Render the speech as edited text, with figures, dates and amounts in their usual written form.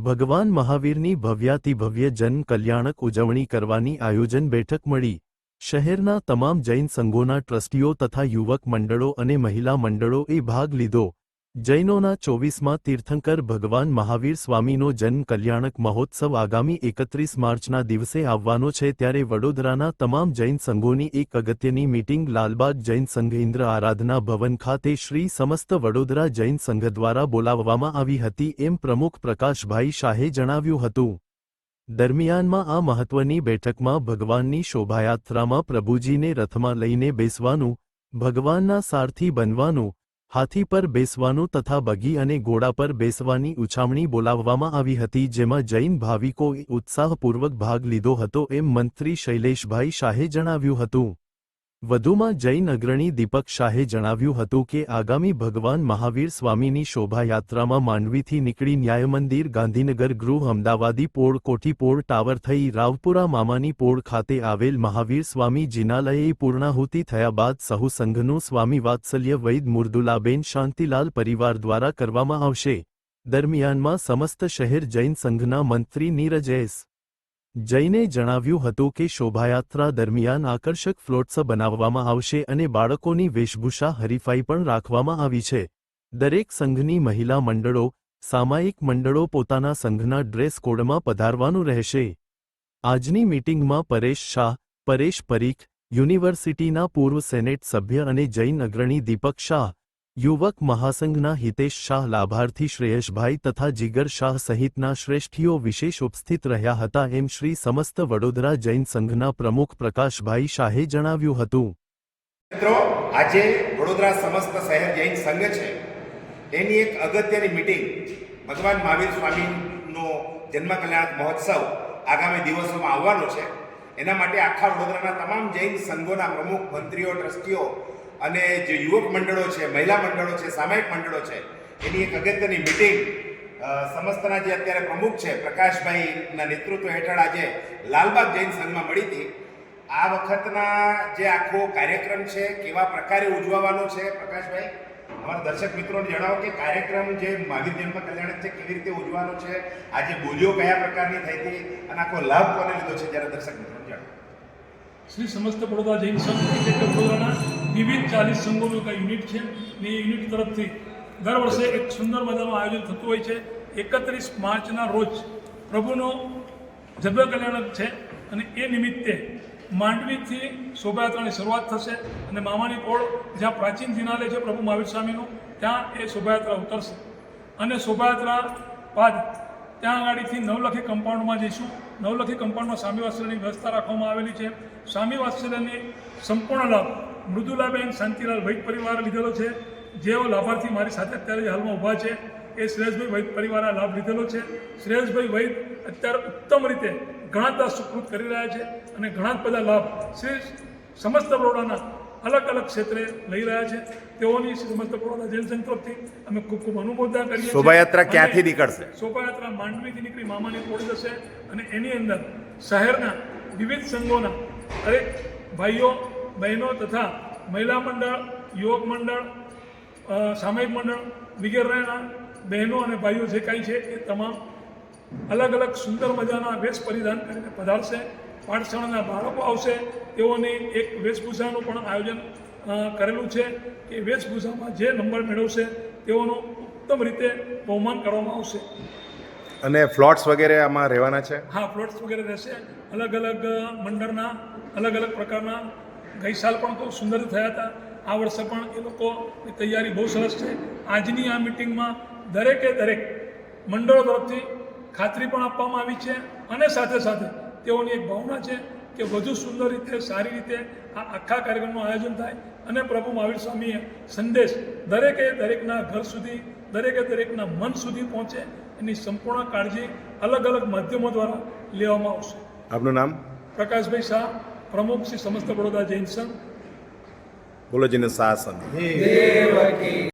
ભગવાન મહાવીરની ભવ્યાતિભવ્ય જન કલ્યાણક ઉજવણી કરવાની આયોજન બેઠક મળી। શહેરના તમામ જૈન સંઘોના ટ્રસ્ટીઓ તથા યુવક મંડળો અને મહિલા મંડળોએ ભાગ લીધો। જૈનોના 24મા તીર્થંકર ભગવાન મહાવીર સ્વામીનો જન કલ્યાણક મહોત્સવ આગામી 31 માર્ચના દિવસે આવવાનો છે, ત્યારે વડોદરાના તમામ જૈન સંઘોની એક અગત્યની મીટિંગ લાલબાગ જૈન સંઘ ઇન્દ્ર આરાધના ભવન ખાતે શ્રી સમસ્ત વડોદરા જૈન સંઘ દ્વારા બોલાવવામાં આવી હતી, એમ પ્રમુખ પ્રકાશભાઈ શાહે જણાવ્યું હતું। દરમિયાનમાં આ મહત્વની બેઠકમાં ભગવાનની શોભાયાત્રામાં પ્રભુજીને રથમાં લઈને બેસવાનું, ભગવાનના સારથી બનવાનું, હાથી પર બેસવાનું તથા બગી અને ઘોડા પર બેસવાની ઉછામણી બોલાવવામાં આવી હતી, જેમાં જૈન ભાવિકોએ ઉત્સાહપૂર્વક ભાગ લીધો હતો, એમ મંત્રી શૈલેષભાઈ શાહે જણાવ્યું હતું। વધુમાં જૈન અગ્રણી દીપક શાહે જણાવ્યું હતું કે આગામી ભગવાન મહાવીર સ્વામીની શોભાયાત્રામાં માંડવીથી નીકળી ન્યાયમંદિર ગાંધીનગર ગૃહ અમદાવાદી પોળ કોઠી પોળ ટાવર થઈ રાવપુરા મામાની પોળ ખાતે આવેલ મહાવીર સ્વામી જિનાલયે પૂર્ણાહુતિ થયા બાદ સહુ સંઘનું સ્વામી વાત્સલ્ય વૈદ મુર્દુલાબેન શાંતિલાલ પરિવાર દ્વારા કરવામાં આવશે। દરમિયાનમાં સમસ્ત શહેર જૈન સંઘના મંત્રી નીરજ એસ જૈને જણાવ્યું હતું કે શોભાયાત્રા દરમિયાન આકર્ષક ફ્લોટ્સ બનાવવામાં આવશે અને બાળકોની વેશભૂષા હરીફાઈ પણ રાખવામાં આવી છે। દરેક સંઘની મહિલા મંડળો, સામાયિક મંડળો પોતાના સંઘના ડ્રેસ કોડમાં પધારવાનું રહેશે। આજની મીટિંગમાં પરેશ શાહ, પરેશ પરીખ, યુનિવર્સિટીના પૂર્વ સેનેટ સભ્ય અને જૈન અગ્રણી દીપક શાહ, યુવક મહાસંઘના હિતેશ શાહ, લાભાર્થી શ્રેયસભાઈ તથા જીગર શાહ સહિતના શ્રેષ્ઠીઓ વિશેષ ઉપસ્થિત રહ્યા હતા, એમ શ્રી સમસ્ત વડોદરા જૈન સંઘના પ્રમુખ પ્રકાશભાઈ શાહે જણાવ્યું હતું। મિત્રો, આજે વડોદરા સમસ્ત શહેર જૈન સંઘ છે એની એક અગત્યની મીટિંગ ભગવાન મહાવીર સ્વામીનો જન્મ કલ્યાણક મહોત્સવ આગામી દિવસોમાં આવવાનો છે। એના માટે આખા વડોદરાના તમામ જૈન સંઘોના પ્રમુખ, મંત્રીઓ, ટ્રસ્ટીઓ અને જે યુવક મંડળો છે, મહિલા મંડળો છે, સામાયિક મંડળો છે, એની એક અગત્યની મીટિંગ સમસ્તના જે અત્યારે પ્રમુખ છે પ્રકાશભાઈના નેતૃત્વ હેઠળ આજે લાલબાગ જૈન સંઘમાં મળી હતી। આ વખતના જે આખો કાર્યક્રમ છે કેવા પ્રકારે ઉજવવાનો છે, પ્રકાશભાઈ અમારા દર્શક મિત્રોને જણાવો કે કાર્યક્રમ જે મહાવીર જન્મ કલ્યાણક છે કેવી રીતે ઉજવવાનો છે, આજે બોલીઓ કયા પ્રકારની થઈ હતી અને આખો લાભ કોને લીધો છે, જરા દર્શક મિત્રોને જણાવો। શ્રી સમસ્ત વડોદરા જૈન સંઘ એટલે વડોદરાના વિવિધ 40 સંઘોનું એક યુનિટ છે અને એ યુનિટ તરફથી દર વર્ષે એક સુંદર મજાનું આયોજન થતું હોય છે। 31 માર્ચના રોજ પ્રભુનો જન્મ કલ્યાણક છે અને એ નિમિત્તે માંડવીથી શોભાયાત્રાની શરૂઆત થશે અને મામાની પોળ જ્યાં પ્રાચીન જિનાલય છે પ્રભુ મહાવીર સ્વામીનું, ત્યાં એ શોભાયાત્રા ઉતરશે અને શોભાયાત્રા બાદ ત્યાં આગળથી નવલખી કમ્પાઉન્ડમાં જઈશું। નવલખી કમ્પાઉન્ડમાં સ્વામી વાત્સલ્યની વ્યવસ્થા રાખવામાં આવેલી છે। સ્વામી વાત્સલ્યની સંપૂર્ણ લાભ મૃદુલાબેન શાંતિલાલ વૈદ પરિવારે લીધેલો છે, જેઓ લાભાર્થી મારી સાથે અત્યારે હાલમાં ઊભા છે એ શ્રેયસભાઈ વૈદ પરિવારે લાભ લીધેલો છે। શ્રેયસભાઈ વૈદ અત્યારે ઉત્તમ રીતે ઘણા સુકૃત કરી રહ્યા છે અને ઘણા બધા લાભ શ્રી સમસ્ત બરોડાના અલગ અલગ ક્ષેત્રે લઈ રહ્યા છે। તેઓની સમસ્ત બરોડા જૈન સંઘ તરફથી અમે ખૂબ ખૂબ અનુમોદના કરીએ છીએ। શોભાયાત્રા ક્યાંથી નીકળશે? શોભાયાત્રા માંડવીથી નીકળી મામાની પોળ જશે અને એની અંદર શહેરના વિવિધ સંઘોના દરેક ભાઈઓ, બહેનો તથા મહિલા મંડળ, યુવક મંડળ, સામાયિક મંડળ વગેરેના બહેનો અને ભાઈઓ જે કાંઈ છે એ તમામ અલગ અલગ સુંદર મજાના વેશ પરિધાન કરીને પધારશે। પાઠશાળાના બાળકો આવશે, તેઓની એક વેશભૂષાનું પણ આયોજન કરેલું છે કે વેશભૂષામાં જે નંબર મેળવશે તેઓનું ઉત્તમ રીતે બહુમાન કરવામાં આવશે। અને ફ્લોટ્સ વગેરે આમાં રહેવાના છે? હા, ફ્લોટ્સ વગેરે રહેશે। અલગ અલગ મંડળના અલગ અલગ પ્રકારના ગઈ સાલ પણ ખૂબ સુંદર થયા હતા, આ વર્ષે પણ એ લોકોની તૈયારી બહુ સરસ છે। આજની આ મિટિંગમાં દરેકે દરેક મંડળો તરફથી ખાતરી પણ આપવામાં આવી છે અને સાથે સાથે તેઓની એક ભાવના છે કે વધુ સુંદર રીતે, સારી રીતે આ આખા કાર્યક્રમનું આયોજન થાય અને પ્રભુ મહાવીર સ્વામીએ સંદેશ દરેકે દરેકના ઘર સુધી, દરેકે દરેકના મન સુધી પહોંચે એની સંપૂર્ણ કાળજી અલગ અલગ માધ્યમો દ્વારા લેવામાં આવશે। આપનું નામ? પ્રકાશભાઈ શાહ, પ્રમુખ શ્રી સમસ્ત બરોડા જૈન સંઘ। બોલો જીને શાસન।